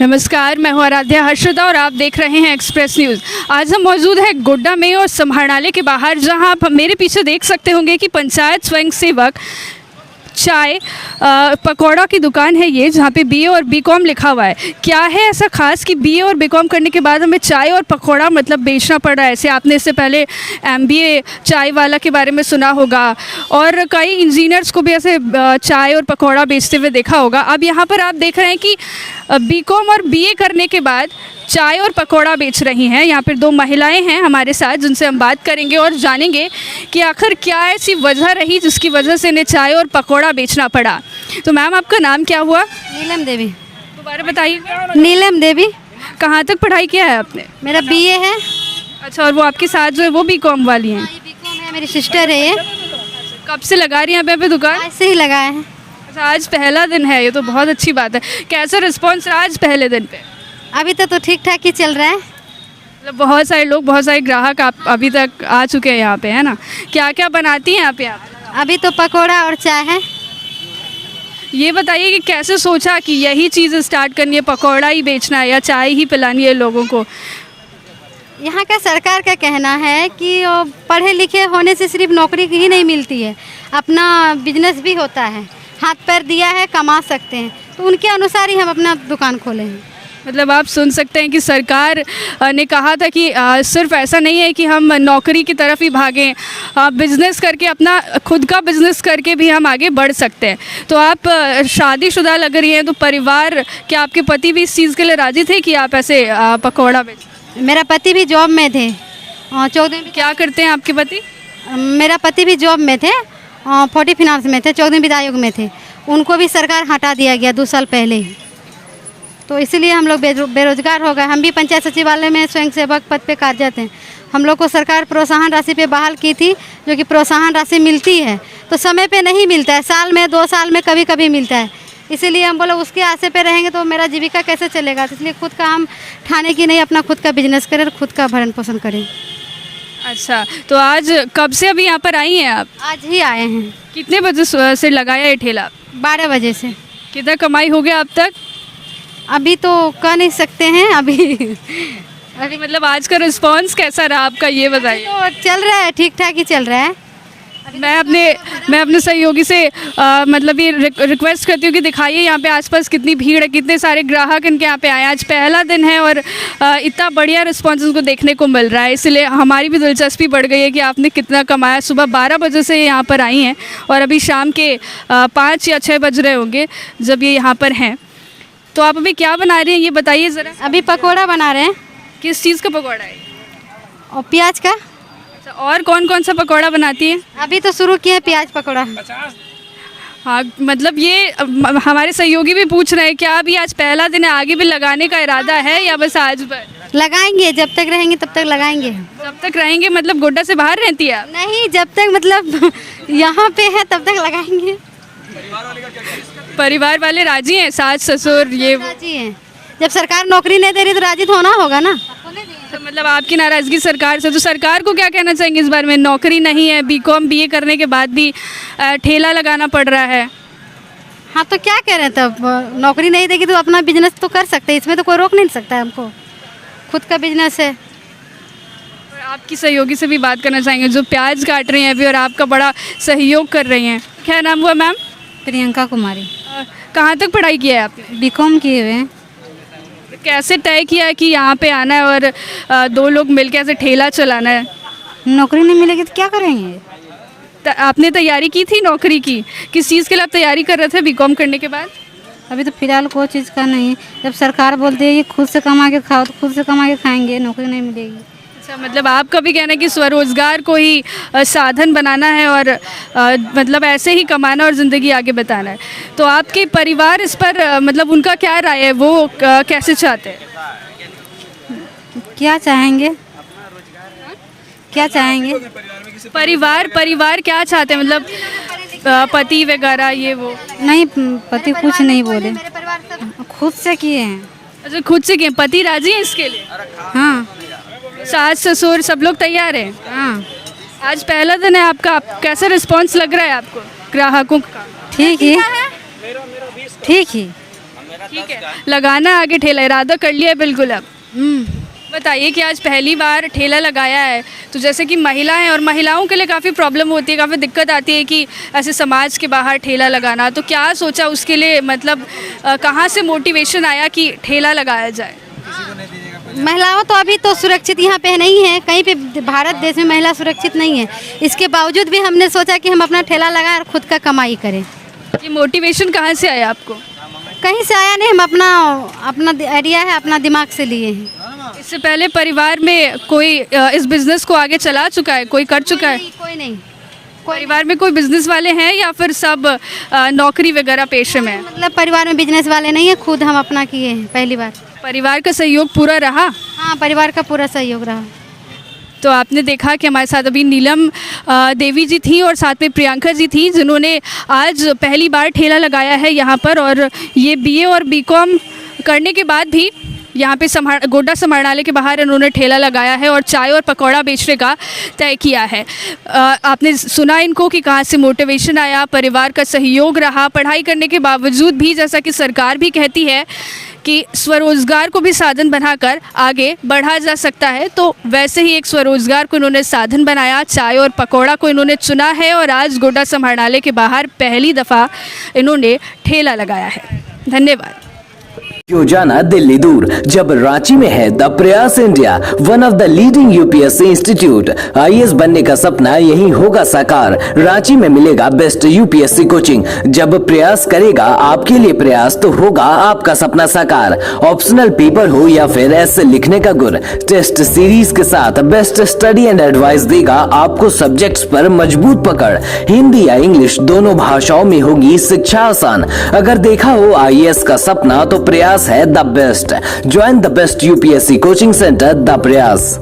नमस्कार, मैं हूँ आराध्या हर्षदा और आप देख रहे हैं एक्सप्रेस न्यूज़। आज हम मौजूद हैं गोड्डा में और समाहरणालय के बाहर, जहां आप मेरे पीछे देख सकते होंगे कि पंचायत स्वयं सेवक चाय पकौड़ा की दुकान है ये, जहाँ पे बीए और बीकॉम लिखा हुआ है। क्या है ऐसा खास कि बीए और बीकॉम करने के बाद हमें चाय और पकौड़ा मतलब बेचना पड़ रहा है? ऐसे आपने इससे पहले एमबीए चाय वाला के बारे में सुना होगा और कई इंजीनियर्स को भी ऐसे चाय और पकौड़ा बेचते हुए देखा होगा। अब यहाँ पर आप देख रहे हैं कि बीकॉम और बीए करने के बाद चाय और पकौड़ा बेच रही हैं। यहाँ पर दो महिलाएं हैं हमारे साथ, जिनसे हम बात करेंगे और जानेंगे कि आखिर क्या ऐसी वजह रही जिसकी वजह से इन्हें चाय और पकौड़ा बेचना पड़ा। तो मैम, आपका नाम क्या हुआ? नीलम देवी। दोबारा बताइए। नीलम देवी। कहाँ तक पढ़ाई किया है आपने? मेरा बीए है। अच्छा, और वो आपके साथ जो है वो बीकॉम वाली हैं? ये बीकॉम है, मेरी सिस्टर है ये। कब से लगा रही हैं आप यहाँ पे दुकान? आज से ही लगाए हैं। अच्छा, आज पहला दिन है, ये तो बहुत अच्छी बात है। कैसा रिस्पॉन्स रहा आज पहले दिन पे? अभी तो ठीक ठाक ही चल रहा है। मतलब बहुत सारे लोग, बहुत सारे ग्राहक आप अभी तक आ चुके हैं यहाँ पे, है ना? क्या क्या बनाती हैं यहाँ पे आप? अभी तो पकौड़ा और चाय है। ये बताइए कि कैसे सोचा कि यही चीज़ स्टार्ट करनी है, पकौड़ा ही बेचना है या चाय ही पिलानी है लोगों को? यहाँ का सरकार का कहना है कि पढ़े लिखे होने से सिर्फ नौकरी ही नहीं मिलती है, अपना बिजनेस भी होता है। हाथ पैर दिया है, कमा सकते हैं, तो उनके अनुसार ही हम अपना दुकान खोले हैं। मतलब आप सुन सकते हैं कि सरकार ने कहा था कि सिर्फ ऐसा नहीं है कि हम नौकरी की तरफ ही भागें, बिज़नेस करके, अपना खुद का बिज़नेस करके भी हम आगे बढ़ सकते हैं। तो आप शादीशुदा लग रही हैं, तो परिवार, क्या आपके पति भी इस चीज़ के लिए राज़ी थे कि आप ऐसे पकौड़ा बेचें? मेरा पति भी जॉब में थे। 14 क्या करते हैं आपके पति? मेरा पति भी जॉब में थे, 40 फिनांस में थे, 14 वित्त आयोग में थे। उनको भी सरकार हटा दिया गया 2 साल पहले ही, तो इसीलिए हम लोग बेरोजगार हो गए। हम भी पंचायत सचिवालय में स्वयंसेवक पद पे कार्यरत हैं। हम लोग को सरकार प्रोत्साहन राशि पे बहाल की थी, जो कि प्रोत्साहन राशि मिलती है तो समय पे नहीं मिलता है, साल में 2 साल में कभी कभी मिलता है। इसीलिए हम बोले उसके आशे पे रहेंगे तो मेरा जीविका कैसे चलेगा, इसलिए खुद का हम ठाने की नहीं, अपना खुद का बिजनेस करें और खुद का भरण पोषण करें। अच्छा, तो आज कब से अभी यहाँ पर आई हैं आप? आज ही आए हैं। कितने बजे से लगाया ये ठेला? 12 बजे से। कितना कमाई हो गया अब तक? अभी तो कह नहीं सकते हैं। अभी मतलब आज का रिस्पांस कैसा रहा आपका, ये बताइए। तो चल रहा है, ठीक ठाक ही चल रहा है। मैं अपने सहयोगी से मतलब ये रिक्वेस्ट करती हूँ कि दिखाइए यहाँ पे आसपास कितनी भीड़ है, कितने सारे ग्राहक इनके यहाँ पे आए। आज पहला दिन है और इतना बढ़िया रिस्पांस उनको देखने को मिल रहा है, इसलिए हमारी भी दिलचस्पी बढ़ गई है कि आपने कितना कमाया। सुबह 12 बजे से यहाँ पर आई हैं और अभी शाम के 5 या 6 बज रहे होंगे जब ये यहाँ पर हैं। तो आप अभी क्या बना रही हैं ये बताइए ज़रा। अभी पकोड़ा बना रहे हैं। किस चीज़ का पकौड़ा है? और प्याज का। अच्छा, और कौन कौन सा पकौड़ा बनाती हैं? अभी तो शुरू किया है प्याज पकौड़ा। हाँ, मतलब ये हमारे सहयोगी भी पूछ रहे हैं, क्या अभी आज पहला दिन है, आगे भी लगाने का इरादा है या बस आज पर? लगाएंगे, जब तक रहेंगे तब तक लगाएंगे। जब तक रहेंगे मतलब गोड्डा से बाहर रहती है आप? नहीं, जब तक मतलब यहाँ पे है तब तक लगाएंगे। परिवार वाले राजी हैं? सास ससुर ये वो? राजी हैं। जब सरकार नौकरी नहीं दे रही तो राजी तो होना होगा ना। तो मतलब आपकी नाराज़गी सरकार से, तो सरकार को क्या कहना चाहेंगे इस बारे में? नौकरी नहीं है, बीकॉम बीए करने के बाद भी ठेला लगाना पड़ रहा है। हाँ, तो क्या कह रहे हैं, तब नौकरी नहीं देगी तो अपना बिजनेस तो कर सकते हैं, इसमें तो कोई रोक नहीं सकता है हमको, खुद का बिजनेस है। और आपकी सहयोगी से भी बात करना चाहेंगे जो प्याज काट रही हैं अभी और आपका बड़ा सहयोग कर रही हैं। क्या नाम हुआ मैम? प्रियंका कुमारी। कहाँ तक पढ़ाई किया है आपने? बीकॉम किए हुए हैं। कैसे तय किया कि यहाँ पे आना है और 2 लोग मिलकर ऐसे ठेला चलाना है? नौकरी नहीं मिलेगी तो क्या करेंगे। आपने तैयारी की थी नौकरी की? किस चीज़ के लिए आप तैयारी कर रहे थे बीकॉम करने के बाद? अभी तो फिलहाल कोई चीज़ का नहीं। जब सरकार बोलती है कि खुद से कमा के खाओ तो खुद से कमा के खाएंगे, नौकरी नहीं मिलेगी। अच्छा, मतलब आपका भी कहना है कि स्वरोजगार को ही साधन बनाना है और मतलब ऐसे ही कमाना और ज़िंदगी आगे बताना है। तो आपके परिवार इस पर मतलब उनका क्या राय है, वो कैसे चाहते हैं? क्या चाहेंगे, क्या चाहेंगे? परिवार क्या चाहते हैं, मतलब पति वगैरह ये वो? नहीं, पति कुछ नहीं बोले, खुद से किए हैं। अच्छा, खुद से किए। पति राजी है इसके लिए? हाँ। सास ससुर सब लोग तैयार हैं? हाँ। आज पहला दिन है आपका, कैसा रिस्पांस लग रहा है आपको ग्राहकों का? ठीक ही, ठीक ही। ठीक है, लगाना आगे ठेला, इरादा कर लिया है बिल्कुल अब। बताइए कि आज पहली बार ठेला लगाया है, तो जैसे कि महिला हैं और महिलाओं के लिए काफ़ी प्रॉब्लम होती है, काफ़ी दिक्कत आती है कि ऐसे समाज के बाहर ठेला लगाना, तो क्या सोचा उसके लिए, मतलब कहाँ से मोटिवेशन आया कि ठेला लगाया जाए? महिलाओं तो अभी तो सुरक्षित यहाँ पे नहीं है, कहीं पे भारत देश में महिला सुरक्षित नहीं है। इसके बावजूद भी हमने सोचा कि हम अपना ठेला लगाएं और खुद का कमाई करें। ये मोटिवेशन कहाँ से आया आपको? कहीं से आया नहीं, हम अपना आइडिया है, अपना दिमाग से लिए हैं। इससे पहले परिवार में कोई इस बिज़नेस को आगे चला चुका है, कोई कर चुका है? कोई नहीं। परिवार में कोई बिजनेस वाले हैं या फिर सब नौकरी वगैरह पेशे में हैं? मतलब परिवार में बिजनेस वाले नहीं है, खुद हम अपना किए हैं पहली बार। परिवार का सहयोग पूरा रहा? हाँ, परिवार का पूरा सहयोग रहा। तो आपने देखा कि हमारे साथ अभी नीलम देवी जी थी और साथ में प्रियंका जी थी, जिन्होंने आज पहली बार ठेला लगाया है यहाँ पर, और ये बीए और बीकॉम करने के बाद भी यहाँ पे गोड्डा समाहरणालय के बाहर इन्होंने ठेला लगाया है और चाय और पकौड़ा बेचने का तय किया है। आपने सुना इनको कि कहाँ से मोटिवेशन आया, परिवार का सहयोग रहा, पढ़ाई करने के बावजूद भी, जैसा कि सरकार भी कहती है कि स्वरोजगार को भी साधन बनाकर आगे बढ़ा जा सकता है, तो वैसे ही एक स्वरोजगार को इन्होंने साधन बनाया, चाय और पकौड़ा को इन्होंने चुना है और आज गोड्डा समाहरणालय के बाहर पहली दफ़ा इन्होंने ठेला लगाया है। धन्यवाद। क्यों जाना दिल्ली दूर, जब रांची में है द प्रयास India, one of the leading UPSC institute. IAS बनने का सपना यही होगा साकार। रांची में मिलेगा बेस्ट यूपीएससी कोचिंग। जब प्रयास करेगा आपके लिए प्रयास, तो होगा आपका सपना साकार। ऑप्शनल पेपर हो या फिर ऐसे लिखने का गुर, टेस्ट सीरीज के साथ बेस्ट स्टडी एंड एडवाइस देगा आपको सब्जेक्ट्स पर मजबूत पकड़। हिंदी या इंग्लिश दोनों भाषाओं में होगी शिक्षा आसान। अगर देखा हो आईएएस का सपना, तो प्रयास है the best. Join the best UPSC coaching centre the प्रयास।